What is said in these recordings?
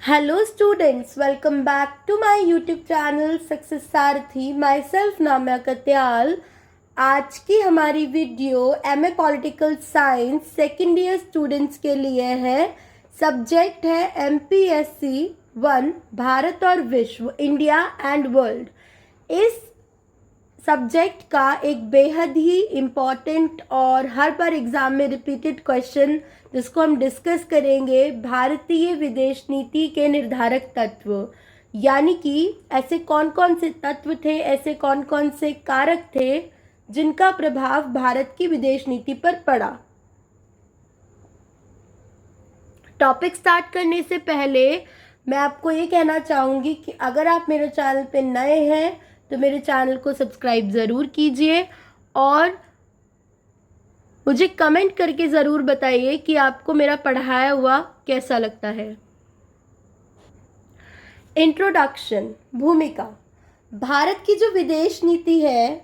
Hello students, welcome back to my YouTube channel Success Sarathi. Myself Namya Katyal. आज की हमारी video MA political science second year students के लिए है. सब्जेक्ट है MPSC 1 भारत और विश्व, इंडिया एंड वर्ल्ड. इस सब्जेक्ट का एक बेहद ही इम्पॉर्टेंट और हर बार एग्जाम में रिपीटेड क्वेश्चन जिसको हम डिस्कस करेंगे, भारतीय विदेश नीति के निर्धारक तत्व. यानी कि ऐसे कौन कौन से तत्व थे, ऐसे कौन कौन से कारक थे जिनका प्रभाव भारत की विदेश नीति पर पड़ा. टॉपिक स्टार्ट करने से पहले मैं आपको ये कहना चाहूँगी कि अगर आप मेरे चैनल पे नए हैं तो मेरे चैनल को सब्सक्राइब ज़रूर कीजिए और मुझे कमेंट करके ज़रूर बताइए कि आपको मेरा पढ़ाया हुआ कैसा लगता है. इंट्रोडक्शन. भूमिका. भारत की जो विदेश नीति है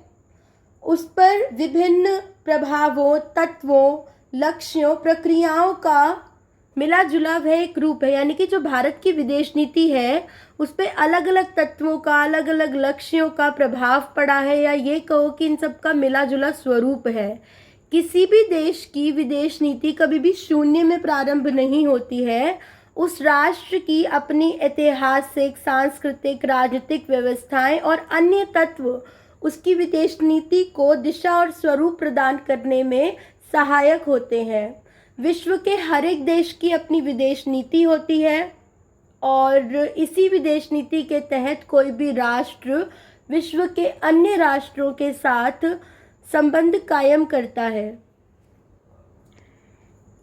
उस पर विभिन्न प्रभावों, तत्वों, लक्ष्यों, प्रक्रियाओं का मिला जुला वह एक रूप है. यानी कि जो भारत की विदेश नीति है उस पर अलग अलग तत्वों का, अलग अलग लक्ष्यों का प्रभाव पड़ा है, या ये कहो कि इन सब का मिला जुला स्वरूप है. किसी भी देश की विदेश नीति कभी भी शून्य में प्रारंभ नहीं होती है. उस राष्ट्र की अपनी ऐतिहासिक, सांस्कृतिक, राजनीतिक व्यवस्थाएं और अन्य तत्व उसकी विदेश नीति को दिशा और स्वरूप प्रदान करने में सहायक होते हैं. विश्व के हर एक देश की अपनी विदेश नीति होती है और इसी विदेश नीति के तहत कोई भी राष्ट्र विश्व के अन्य राष्ट्रों के साथ संबंध कायम करता है.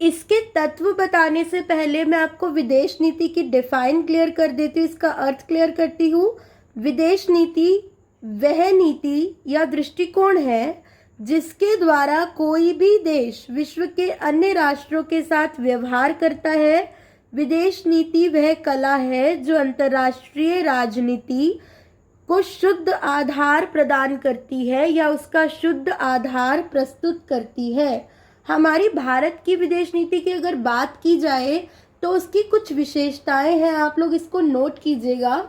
इसके तत्व बताने से पहले मैं आपको विदेश नीति की डिफाइन क्लियर कर देती हूँ, इसका अर्थ क्लियर करती हूँ. विदेश नीति वह नीति या दृष्टिकोण है जिसके द्वारा कोई भी देश विश्व के अन्य राष्ट्रों के साथ व्यवहार करता है. विदेश नीति वह कला है जो अंतर्राष्ट्रीय राजनीति को शुद्ध आधार प्रदान करती है या उसका शुद्ध आधार प्रस्तुत करती है. हमारी भारत की विदेश नीति की अगर बात की जाए तो उसकी कुछ विशेषताएं हैं, आप लोग इसको नोट कीजिएगा.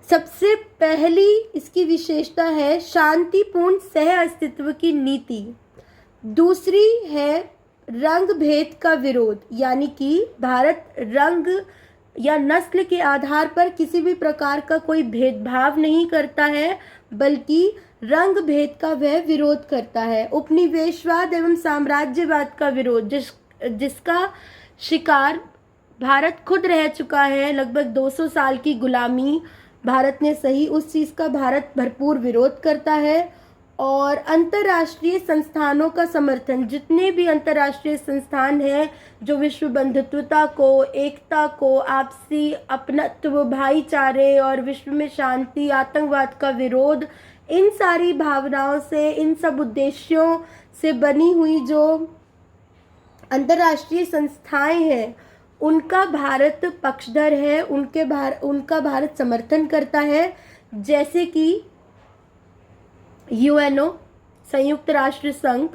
सबसे पहली इसकी विशेषता है शांतिपूर्ण सह अस्तित्व की नीति. दूसरी है रंग भेद का विरोध. यानी कि भारत रंग या नस्ल के आधार पर किसी भी प्रकार का कोई भेदभाव नहीं करता है, बल्कि रंग भेद का वह विरोध करता है. उपनिवेशवाद एवं साम्राज्यवाद का विरोध जिसका शिकार भारत खुद रह चुका है. लगभग 200 साल की गुलामी भारत ने सही, उस चीज़ का भारत भरपूर विरोध करता है. और अंतर्राष्ट्रीय संस्थानों का समर्थन. जितने भी अंतर्राष्ट्रीय संस्थान हैं जो विश्व बंधुत्वता को, एकता को, आपसी अपनत्व, भाईचारे और विश्व में शांति, आतंकवाद का विरोध, इन सारी भावनाओं से, इन सब उद्देश्यों से बनी हुई जो अंतर्राष्ट्रीय संस्थाएं हैं उनका भारत पक्षधर है, उनका भारत समर्थन करता है. जैसे कि UNO, संयुक्त राष्ट्र संघ,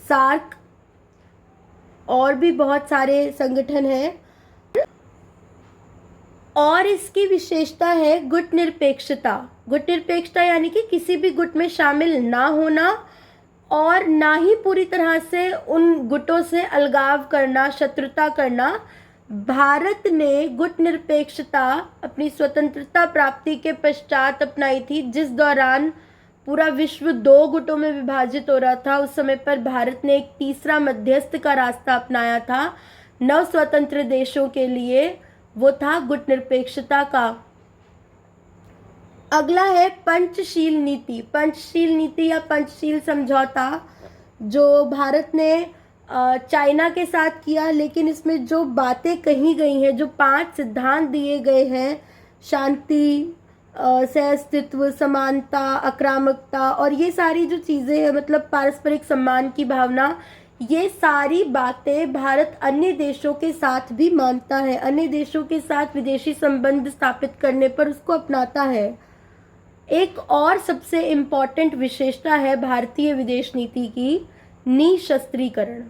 सार्क और भी बहुत सारे संगठन हैं. और इसकी विशेषता है गुट निरपेक्षता. गुट निरपेक्षता यानी कि किसी भी गुट में शामिल ना होना और ना ही पूरी तरह से उन गुटों से अलगाव करना, शत्रुता करना. भारत ने गुट निरपेक्षता अपनी स्वतंत्रता प्राप्ति के पश्चात अपनाई थी, जिस दौरान पूरा विश्व 2 गुटों में विभाजित हो रहा था. उस समय पर भारत ने एक तीसरा मध्यस्थ का रास्ता अपनाया था नव स्वतंत्र देशों के लिए, वो था गुट निरपेक्षता का. अगला है पंचशील नीति. पंचशील नीति या पंचशील समझौता जो भारत ने चाइना के साथ किया, लेकिन इसमें जो बातें कही गई हैं, जो 5 सिद्धांत दिए गए हैं, शांति, सहअस्तित्व, समानता, आक्रामकता और ये सारी जो चीज़ें हैं, मतलब पारस्परिक सम्मान की भावना, ये सारी बातें भारत अन्य देशों के साथ भी मानता है. अन्य देशों के साथ विदेशी संबंध स्थापित करने पर उसको अपनाता है. एक और सबसे इम्पॉर्टेंट विशेषता है भारतीय विदेश नीति की निशस्त्रीकरण.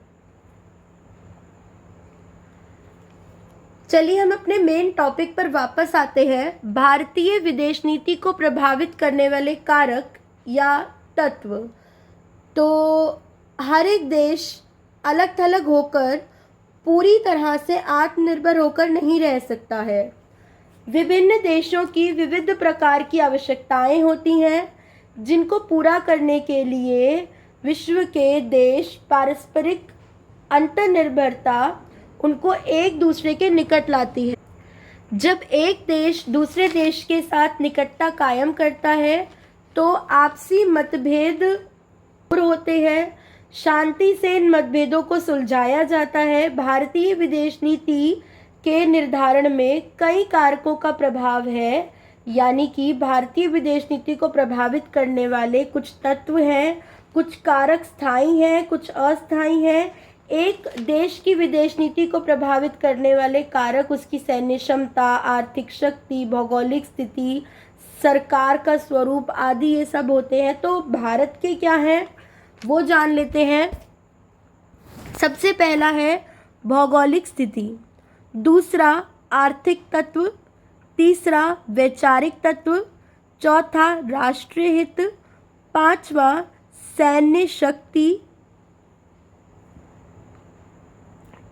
चलिए हम अपने मेन टॉपिक पर वापस आते हैं। भारतीय विदेश नीति को प्रभावित करने वाले कारक या तत्व। तो हर एक देश अलग थलग होकर पूरी तरह से आत्मनिर्भर होकर नहीं रह सकता है। विभिन्न देशों की विविध प्रकार की आवश्यकताएं होती हैं, जिनको पूरा करने के लिए विश्व के देश पारस्परिक अंतर्निर्भरता उनको एक दूसरे के निकट लाती है। जब एक देश दूसरे देश के साथ निकटता कायम करता है तो आपसी मतभेद दूर होते हैं, शांति से इन मतभेदों को सुलझाया जाता है। भारतीय विदेश नीति के निर्धारण में कई कारकों का प्रभाव है, यानी कि भारतीय विदेश नीति को प्रभावित करने वाले कुछ तत्व हैं, कुछ कारक स्थायी हैं, कुछ अस्थायी हैं। एक देश की विदेश नीति को प्रभावित करने वाले कारक उसकी सैन्य क्षमता, आर्थिक शक्ति, भौगोलिक स्थिति, सरकार का स्वरूप आदि ये सब होते हैं। तो भारत के क्या हैं वो जान लेते हैं। सबसे पहला है भौगोलिक स्थिति, दूसरा आर्थिक तत्व, तीसरा वैचारिक तत्व, चौथा राष्ट्रीय हित, पांचवा सैन्य शक्ति,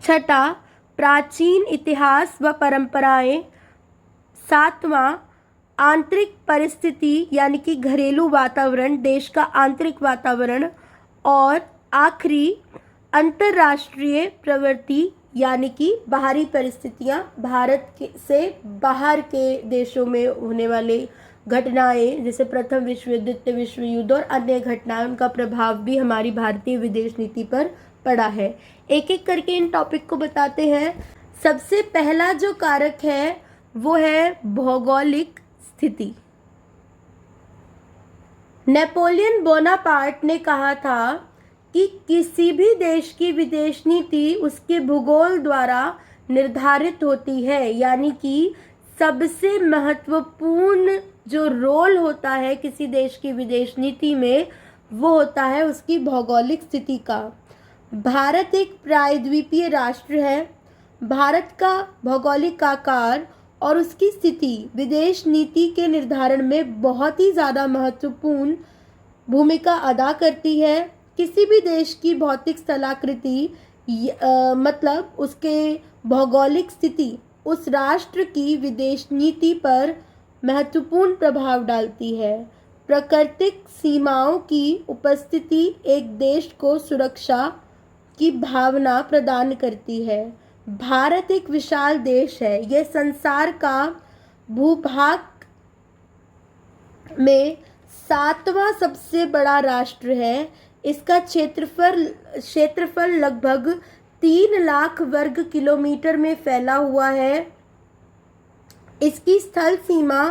छठा प्राचीन इतिहास व परंपराएं, सातवां आंतरिक परिस्थिति यानी कि घरेलू वातावरण, देश का आंतरिक वातावरण, और आखिरी अंतर्राष्ट्रीय प्रवृत्ति यानी कि बाहरी परिस्थितियां, से बाहर के देशों में होने वाले घटनाएं जैसे प्रथम विश्व युद्ध, द्वितीय विश्व युद्ध और अन्य घटनाएं, उनका प्रभाव भी हमारी भारतीय विदेश नीति पर पड़ा है। एक एक करके इन टॉपिक को बताते हैं। सबसे पहला जो कारक है वो है भौगोलिक स्थिति। नेपोलियन बोनापार्ट ने कहा था कि किसी भी देश की विदेश नीति उसके भूगोल द्वारा निर्धारित होती है, यानी कि सबसे महत्वपूर्ण जो रोल होता है किसी देश की विदेश नीति में वो होता है उसकी भौगोलिक स्थिति का। भारत एक प्रायद्वीपीय राष्ट्र है। भारत का भौगोलिक आकार और उसकी स्थिति विदेश नीति के निर्धारण में बहुत ही ज़्यादा महत्वपूर्ण भूमिका अदा करती है। किसी भी देश की भौतिक स्थलाकृति मतलब उसके भौगोलिक स्थिति उस राष्ट्र की विदेश नीति पर महत्वपूर्ण प्रभाव डालती है। प्राकृतिक सीमाओं की उपस्थिति एक देश को सुरक्षा की भावना प्रदान करती है। भारत एक विशाल देश है। यह संसार का भूभाग में 7वां सबसे बड़ा राष्ट्र है। इसका क्षेत्रफल लगभग 3 लाख वर्ग किलोमीटर में फैला हुआ है। इसकी स्थल सीमा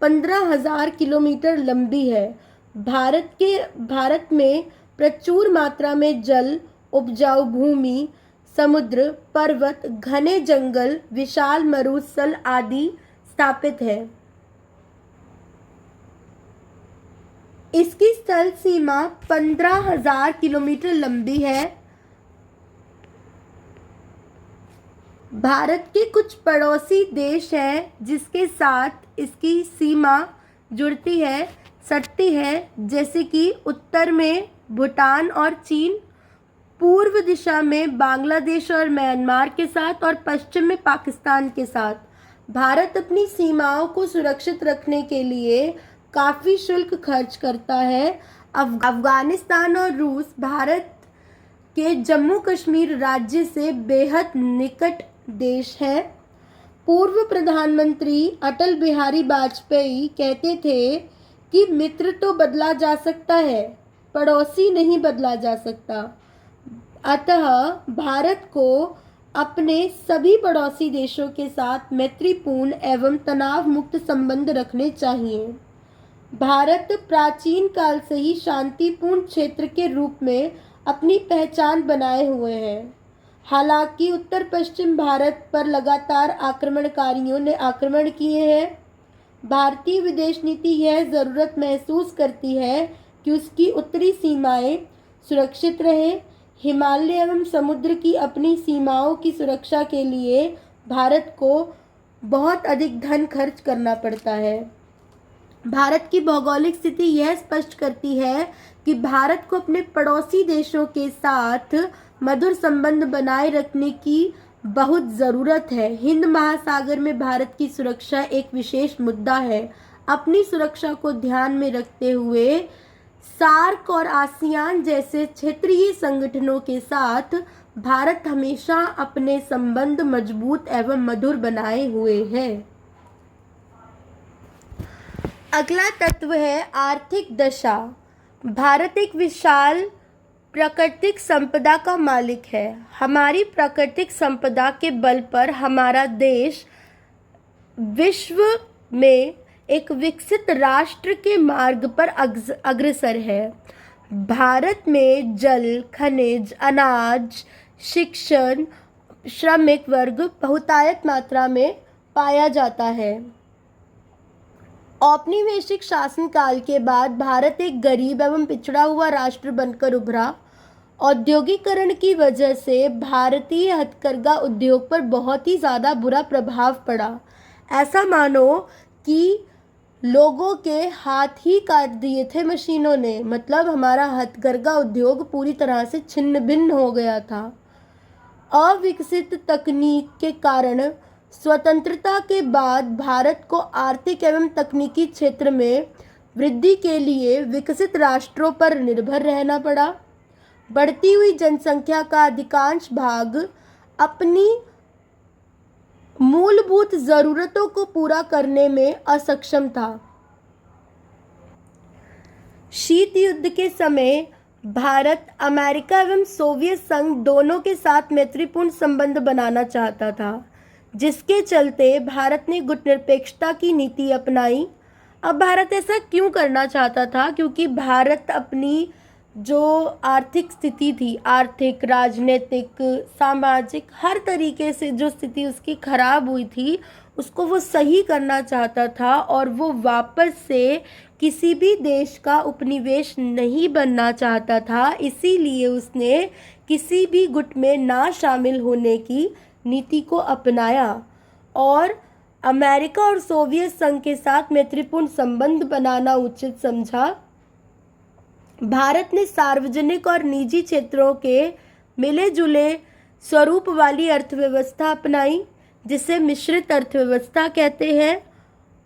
15,000 किलोमीटर लंबी है। भारत में प्रचुर मात्रा में जल, उपजाऊ भूमि, समुद्र, पर्वत, घने जंगल, विशाल मरुस्थल आदि स्थापित है। इसकी स्थल सीमा 15,000 किलोमीटर लंबी है। भारत के कुछ पड़ोसी देश हैं जिसके साथ इसकी सीमा जुड़ती है, सटती है, जैसे कि उत्तर में भूटान और चीन, पूर्व दिशा में बांग्लादेश और म्यांमार के साथ और पश्चिम में पाकिस्तान के साथ। भारत अपनी सीमाओं को सुरक्षित रखने के लिए काफ़ी शुल्क खर्च करता है। अफगानिस्तान और रूस भारत के जम्मू कश्मीर राज्य से बेहद निकट देश है। पूर्व प्रधानमंत्री अटल बिहारी वाजपेयी कहते थे कि मित्र तो बदला जा सकता है, पड़ोसी नहीं बदला जा सकता। अतः भारत को अपने सभी पड़ोसी देशों के साथ मैत्रीपूर्ण एवं तनाव मुक्त संबंध रखने चाहिए। भारत प्राचीन काल से ही शांतिपूर्ण क्षेत्र के रूप में अपनी पहचान बनाए हुए है। हालांकि उत्तर पश्चिम भारत पर लगातार आक्रमणकारियों ने आक्रमण किए हैं। भारतीय विदेश नीति यह ज़रूरत महसूस करती है कि उसकी उत्तरी सीमाएं सुरक्षित रहें। हिमालय एवं समुद्र की अपनी सीमाओं की सुरक्षा के लिए भारत को बहुत अधिक धन खर्च करना पड़ता है। भारत की भौगोलिक स्थिति यह स्पष्ट करती है कि भारत को अपने पड़ोसी देशों के साथ मधुर संबंध बनाए रखने की बहुत ज़रूरत है। हिंद महासागर में भारत की सुरक्षा एक विशेष मुद्दा है। अपनी सुरक्षा को ध्यान में रखते हुए सार्क और आसियान जैसे क्षेत्रीय संगठनों के साथ भारत हमेशा अपने संबंध मजबूत एवं मधुर बनाए हुए है। अगला तत्व है आर्थिक दशा। भारत एक विशाल प्राकृतिक संपदा का मालिक है। हमारी प्राकृतिक संपदा के बल पर हमारा देश विश्व में एक विकसित राष्ट्र के मार्ग पर अग्रसर है। भारत में जल, खनिज, अनाज, शिक्षण, श्रमिक वर्ग बहुतायत मात्रा में पाया जाता है। औपनिवेशिक शासनकाल के बाद भारत एक गरीब एवं पिछड़ा हुआ राष्ट्र बनकर उभरा। औद्योगिकरण की वजह से भारतीय हथकरघा उद्योग पर बहुत ही ज़्यादा बुरा प्रभाव पड़ा। ऐसा मानो कि लोगों के हाथ ही काट दिए थे मशीनों ने, मतलब हमारा हथकरघा उद्योग पूरी तरह से छिन्न भिन्न हो गया था। अविकसित तकनीक के कारण स्वतंत्रता के बाद भारत को आर्थिक एवं तकनीकी क्षेत्र में वृद्धि के लिए विकसित राष्ट्रों पर निर्भर रहना पड़ा। बढ़ती हुई जनसंख्या का अधिकांश भाग अपनी मूलभूत ज़रूरतों को पूरा करने में असक्षम था। शीत युद्ध के समय भारत अमेरिका एवं सोवियत संघ दोनों के साथ मैत्रीपूर्ण संबंध बनाना चाहता था, जिसके चलते भारत ने गुटनिरपेक्षता की नीति अपनाई। अब भारत ऐसा क्यों करना चाहता था? क्योंकि भारत अपनी जो आर्थिक स्थिति थी, आर्थिक, राजनीतिक, सामाजिक, हर तरीके से जो स्थिति उसकी खराब हुई थी, उसको वो सही करना चाहता था और वो वापस से किसी भी देश का उपनिवेश नहीं बनना चाहता था। इसीलिए उसने किसी भी गुट में ना शामिल होने की नीति को अपनाया और अमेरिका और सोवियत संघ के साथ मैत्रीपूर्ण संबंध बनाना उचित समझा। भारत ने सार्वजनिक और निजी क्षेत्रों के मिले जुले स्वरूप वाली अर्थव्यवस्था अपनाई, जिसे मिश्रित अर्थव्यवस्था कहते हैं,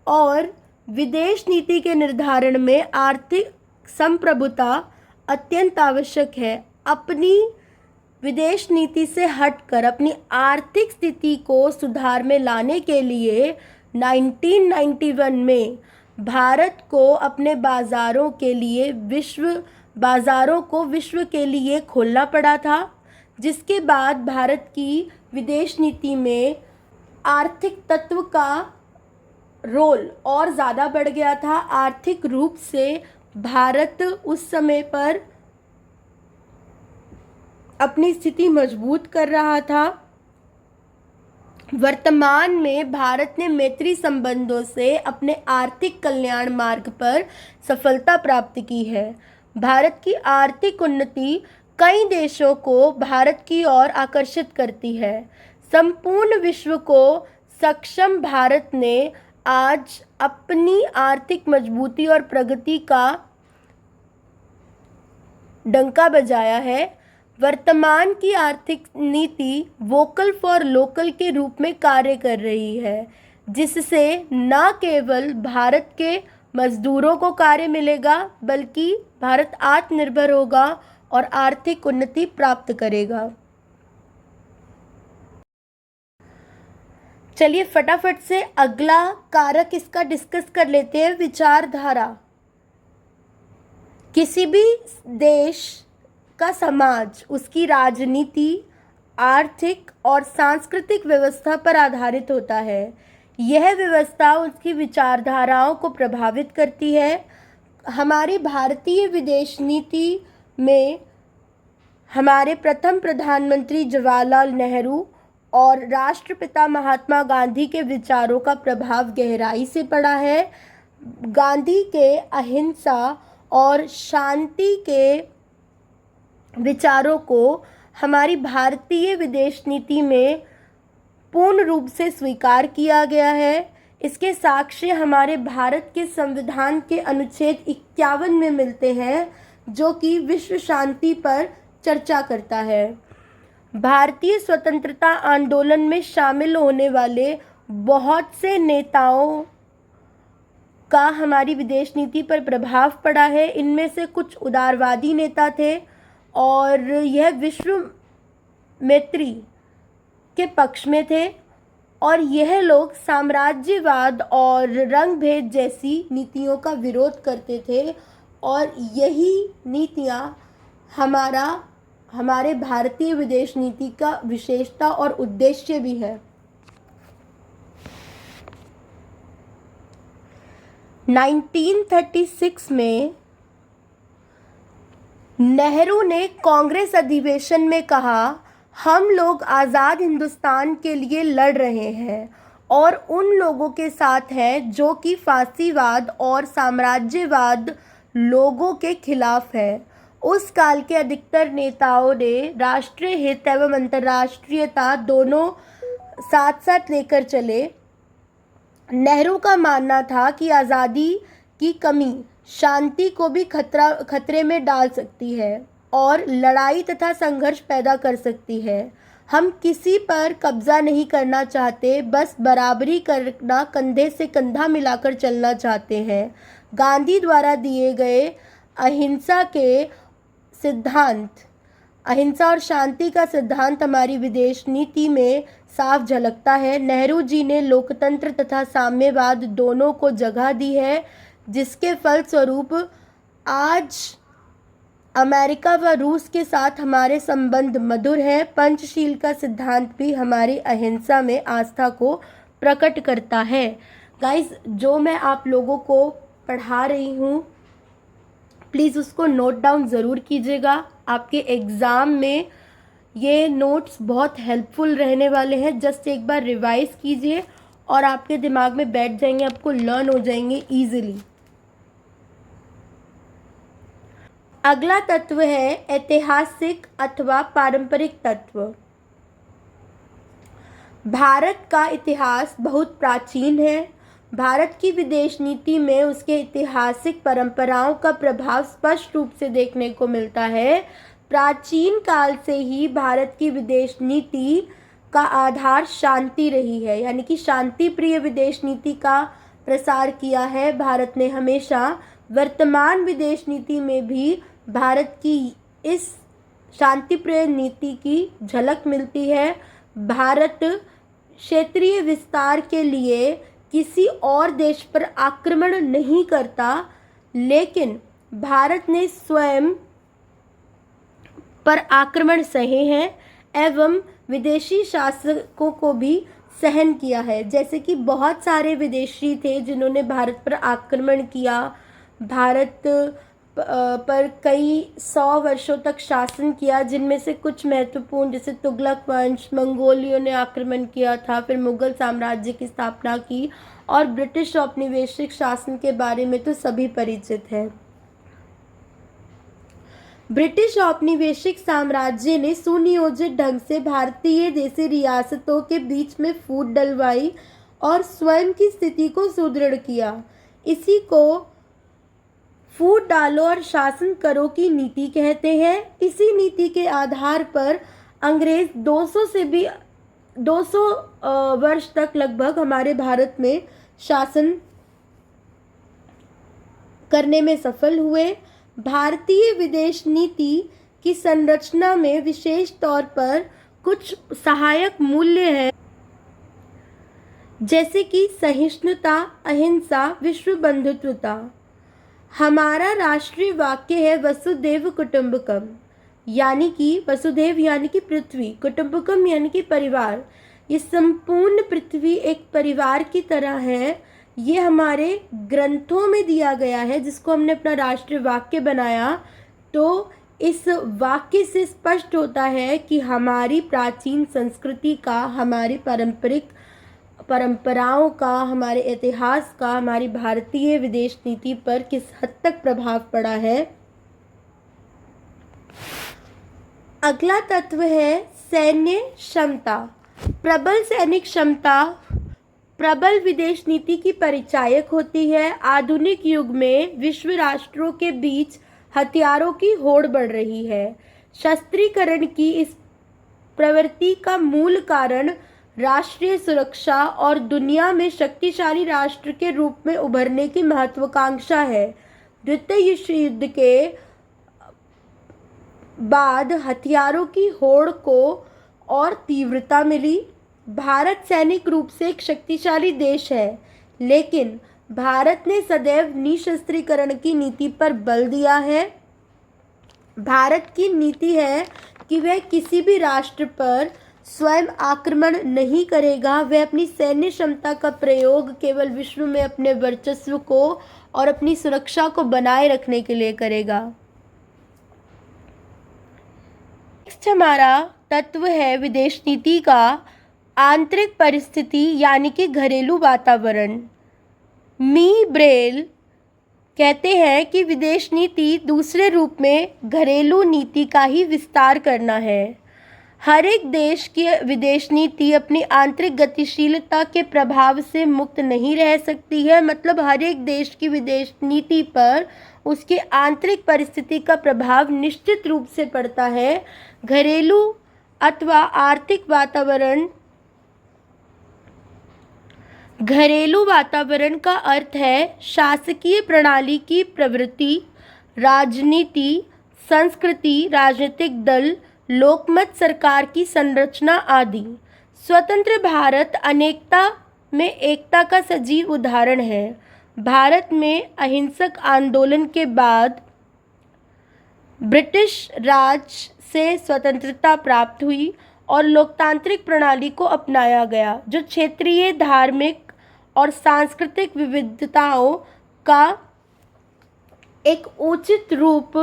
और विदेश नीति के निर्धारण में आर्थिक संप्रभुता अत्यंत आवश्यक है। अपनी विदेश नीति से हटकर अपनी आर्थिक स्थिति को सुधार में लाने के लिए 1991 में भारत को अपने बाज़ारों को विश्व के लिए खोलना पड़ा था, जिसके बाद भारत की विदेश नीति में आर्थिक तत्व का रोल और ज़्यादा बढ़ गया था। आर्थिक रूप से भारत उस समय पर अपनी स्थिति मजबूत कर रहा था। वर्तमान में भारत ने मैत्री संबंधों से अपने आर्थिक कल्याण मार्ग पर सफलता प्राप्त की है। भारत की आर्थिक उन्नति कई देशों को भारत की ओर आकर्षित करती है। संपूर्ण विश्व को सक्षम भारत ने आज अपनी आर्थिक मजबूती और प्रगति का डंका बजाया है। वर्तमान की आर्थिक नीति वोकल फॉर लोकल के रूप में कार्य कर रही है, जिससे न केवल भारत के मजदूरों को कार्य मिलेगा, बल्कि भारत आत्मनिर्भर होगा और आर्थिक उन्नति प्राप्त करेगा। चलिए फटाफट से अगला कारक इसका डिस्कस कर लेते हैं, विचारधारा। किसी भी देश का समाज उसकी राजनीति, आर्थिक और सांस्कृतिक व्यवस्था पर आधारित होता है। यह व्यवस्था उसकी विचारधाराओं को प्रभावित करती है। हमारी भारतीय विदेश नीति में हमारे प्रथम प्रधानमंत्री जवाहरलाल नेहरू और राष्ट्रपिता महात्मा गांधी के विचारों का प्रभाव गहराई से पड़ा है। गांधी के अहिंसा और शांति के विचारों को हमारी भारतीय विदेश नीति में पूर्ण रूप से स्वीकार किया गया है। इसके साक्ष्य हमारे भारत के संविधान के अनुच्छेद 51 में मिलते हैं, जो कि विश्व शांति पर चर्चा करता है। भारतीय स्वतंत्रता आंदोलन में शामिल होने वाले बहुत से नेताओं का हमारी विदेश नीति पर प्रभाव पड़ा है। इनमें से कुछ उदारवादी नेता थे और यह विश्व मैत्री के पक्ष में थे, और यह लोग साम्राज्यवाद और रंग भेद जैसी नीतियों का विरोध करते थे, और यही नीतियाँ हमारे भारतीय विदेश नीति का विशेषता और उद्देश्य भी है। 1936 में नेहरू ने कांग्रेस अधिवेशन में कहा, हम लोग आज़ाद हिंदुस्तान के लिए लड़ रहे हैं और उन लोगों के साथ हैं जो कि फांसीवाद और साम्राज्यवाद लोगों के खिलाफ है। उस काल के अधिकतर नेताओं ने राष्ट्रीय हित एवं अंतर्राष्ट्रीयता दोनों साथ साथ लेकर चले। नेहरू का मानना था कि आज़ादी की कमी शांति को भी खतरे में डाल सकती है और लड़ाई तथा संघर्ष पैदा कर सकती है। हम किसी पर कब्जा नहीं करना चाहते, बस बराबरी करना, कंधे से कंधा मिलाकर चलना चाहते हैं। गांधी द्वारा दिए गए अहिंसा और शांति का सिद्धांत हमारी विदेश नीति में साफ झलकता है। नेहरू जी ने लोकतंत्र तथा साम्यवाद दोनों को जगह दी है, जिसके फलस्वरूप आज अमेरिका व रूस के साथ हमारे संबंध मधुर हैं। पंचशील का सिद्धांत भी हमारी अहिंसा में आस्था को प्रकट करता है। गाइस, जो मैं आप लोगों को पढ़ा रही हूँ, प्लीज़ उसको नोट डाउन ज़रूर कीजिएगा। आपके एग्ज़ाम में ये नोट्स बहुत हेल्पफुल रहने वाले हैं। जस्ट एक बार रिवाइज कीजिए और आपके दिमाग में बैठ जाएंगे, आपको लर्न हो जाएंगे ईजिली। अगला तत्व है ऐतिहासिक अथवा पारंपरिक तत्व। भारत का इतिहास बहुत प्राचीन है। भारत की विदेश नीति में उसके ऐतिहासिक परंपराओं का प्रभाव स्पष्ट रूप से देखने को मिलता है। प्राचीन काल से ही भारत की विदेश नीति का आधार शांति रही है, यानी कि शांति प्रिय विदेश नीति का प्रसार किया है भारत ने हमेशा। वर्तमान विदेश नीति में भी भारत की इस शांति प्रिय नीति की झलक मिलती है। भारत क्षेत्रीय विस्तार के लिए किसी और देश पर आक्रमण नहीं करता, लेकिन भारत ने स्वयं पर आक्रमण सहे हैं एवं विदेशी शासकों को भी सहन किया है। जैसे कि बहुत सारे विदेशी थे जिन्होंने भारत पर आक्रमण किया, भारत पर कई 100 वर्षों तक शासन किया, जिनमें से कुछ महत्वपूर्ण जैसे तुगलक वंश, मंगोलियों ने आक्रमण किया था, फिर मुगल साम्राज्य की स्थापना की, और ब्रिटिश औपनिवेशिक शासन के बारे में तो सभी परिचित हैं। ब्रिटिश औपनिवेशिक साम्राज्य ने सुनियोजित ढंग से भारतीय देशी रियासतों के बीच में फूट डलवाई और स्वयं की स्थिति को सुदृढ़ किया। इसी को फूट डालो और शासन करो की नीति कहते हैं। इसी नीति के आधार पर अंग्रेज 200 वर्ष तक लगभग हमारे भारत में शासन करने में सफल हुए। भारतीय विदेश नीति की संरचना में विशेष तौर पर कुछ सहायक मूल्य हैं, जैसे कि सहिष्णुता, अहिंसा, विश्व बंधुत्वता। हमारा राष्ट्रीय वाक्य है वसुधैव कुटुंबकम, यानी कि वसुधैव यानी कि पृथ्वी, कुटुंबकम यानी कि परिवार। ये संपूर्ण पृथ्वी एक परिवार की तरह है। ये हमारे ग्रंथों में दिया गया है, जिसको हमने अपना राष्ट्रीय वाक्य बनाया। तो इस वाक्य से स्पष्ट होता है कि हमारी प्राचीन संस्कृति का, हमारी परंपराओं का, हमारे इतिहास का हमारी भारतीय विदेश नीति पर किस हद तक प्रभाव पड़ा है। अगला तत्व है सैन्य क्षमता। प्रबल सैनिक क्षमता प्रबल विदेश नीति की परिचायक होती है। आधुनिक युग में विश्व राष्ट्रों के बीच हथियारों की होड़ बढ़ रही है। शस्त्रीकरण की इस प्रवृत्ति का मूल कारण राष्ट्रीय सुरक्षा और दुनिया में शक्तिशाली राष्ट्र के रूप में उभरने की महत्वाकांक्षा है। द्वितीय विश्व युद्ध के बाद हथियारों की होड़ को और तीव्रता मिली। भारत सैनिक रूप से एक शक्तिशाली देश है, लेकिन भारत ने सदैव निशस्त्रीकरण की नीति पर बल दिया है। भारत की नीति है कि वह किसी भी राष्ट्र पर स्वयं आक्रमण नहीं करेगा। वह अपनी सैन्य क्षमता का प्रयोग केवल विश्व में अपने वर्चस्व को और अपनी सुरक्षा को बनाए रखने के लिए करेगा। नेक्स्ट हमारा तत्व है विदेश नीति का आंतरिक परिस्थिति यानी कि घरेलू वातावरण। मी ब्रेल कहते हैं कि विदेश नीति दूसरे रूप में घरेलू नीति का ही विस्तार करना है। हर एक देश की विदेश नीति अपनी आंतरिक गतिशीलता के प्रभाव से मुक्त नहीं रह सकती है। मतलब हर एक देश की विदेश नीति पर उसकी आंतरिक परिस्थिति का प्रभाव निश्चित रूप से पड़ता है। घरेलू अथवा आर्थिक वातावरण घरेलू वातावरण का अर्थ है शासकीय प्रणाली की प्रवृत्ति, राजनीति, संस्कृति, राजनीतिक दल, लोकमत, सरकार की संरचना आदि। स्वतंत्र भारत अनेकता में एकता का सजीव उदाहरण है। भारत में अहिंसक आंदोलन के बाद ब्रिटिश राज से स्वतंत्रता प्राप्त हुई और लोकतांत्रिक प्रणाली को अपनाया गया, जो क्षेत्रीय, धार्मिक और सांस्कृतिक विविधताओं का एक उचित रूप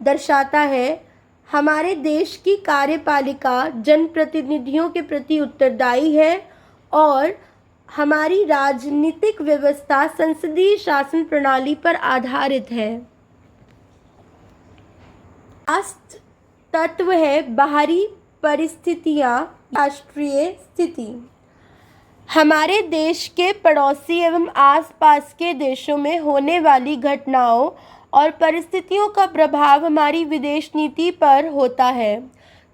दर्शाता है। हमारे देश की कार्यपालिका जनप्रतिनिधियों के प्रति उत्तरदायी है और हमारी राजनीतिक व्यवस्था संसदीय शासन प्रणाली पर आधारित है। लास्ट तत्व है बाहरी परिस्थितियाँ, राष्ट्रीय स्थिति। हमारे देश के पड़ोसी एवं आसपास के देशों में होने वाली घटनाओं और परिस्थितियों का प्रभाव हमारी विदेश नीति पर होता है।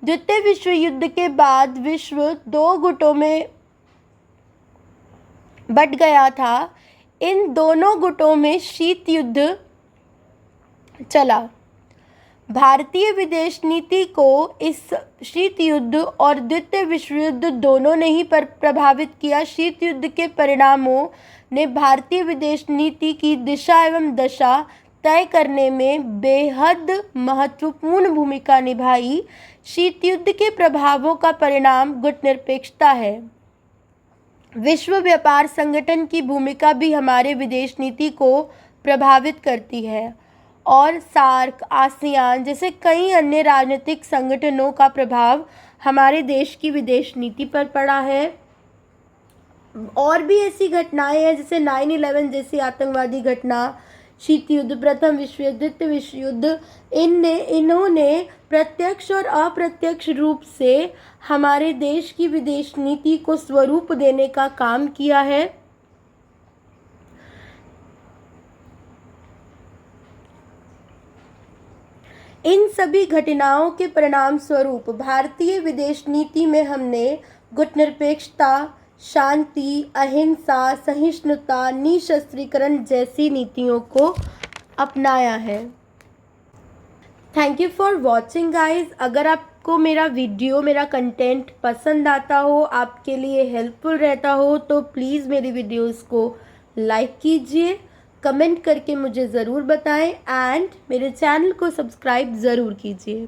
द्वितीय विश्व युद्ध के बाद विश्व दो गुटों में बंट गया था। इन दोनों गुटों में शीत युद्ध चला। भारतीय विदेश नीति को इस शीत युद्ध और द्वितीय विश्व युद्ध दोनों ने ही प्रभावित किया। शीत युद्ध के परिणामों ने भारतीय विदेश नीति की दिशा एवं दशा तय करने में बेहद महत्वपूर्ण भूमिका निभाई। शीत युद्ध के प्रभावों का परिणाम गुटनिरपेक्षता है। विश्व व्यापार संगठन की भूमिका भी हमारे विदेश नीति को प्रभावित करती है और सार्क, आसियान जैसे कई अन्य राजनीतिक संगठनों का प्रभाव हमारे देश की विदेश नीति पर पड़ा है। और भी ऐसी घटनाएं हैं जैसे 9/11 जैसी आतंकवादी घटना, शीत युद्ध, प्रथम विश्व युद्ध, द्वितीय विश्व युद्ध, इन्होंने प्रत्यक्ष और अप्रत्यक्ष रूप से हमारे देश की विदेश नीति को स्वरूप देने का काम किया है। इन सभी घटनाओं के परिणाम स्वरूप भारतीय विदेश नीति में हमने गुटनिरपेक्षता, शांति, अहिंसा, सहिष्णुता, निशस्त्रीकरण जैसी नीतियों को अपनाया है। Thank you for watching guys. अगर आपको मेरा कंटेंट पसंद आता हो, आपके लिए हेल्पफुल रहता हो, तो प्लीज़ मेरी वीडियोस को लाइक कीजिए, कमेंट करके मुझे ज़रूर बताएं एंड मेरे चैनल को सब्सक्राइब ज़रूर कीजिए।